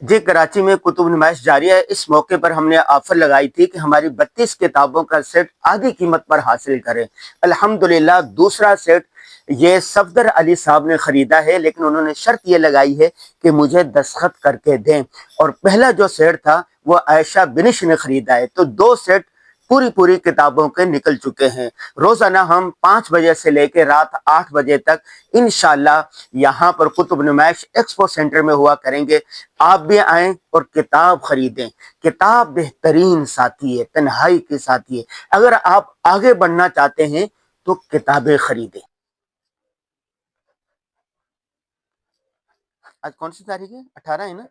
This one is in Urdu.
جی کراچی میں کتب نمائش جاری ہے۔ اس موقع پر ہم نے آفر لگائی تھی کہ ہماری 32 کتابوں کا سیٹ آدھی قیمت پر حاصل کریں۔ الحمدللہ دوسرا سیٹ یہ صفدر علی صاحب نے خریدا ہے، لیکن انہوں نے شرط یہ لگائی ہے کہ مجھے دستخط کر کے دیں، اور پہلا جو سیٹ تھا وہ عائشہ بنش نے خریدا ہے۔ تو دو سیٹ پوری کتابوں کے نکل چکے ہیں۔ روزانہ ہم 5 بجے سے لے کے رات 8 بجے تک انشاءاللہ یہاں پر کتب نمائش ایکسپو سینٹر میں ہوا کریں گے۔ آپ بھی آئیں اور کتاب خریدیں۔ کتاب بہترین ساتھی ہے، تنہائی کے ساتھی ہے۔ اگر آپ آگے بڑھنا چاہتے ہیں تو کتابیں خریدیں۔ آج کون سی تاریخ ہے؟ 18 ہے نا؟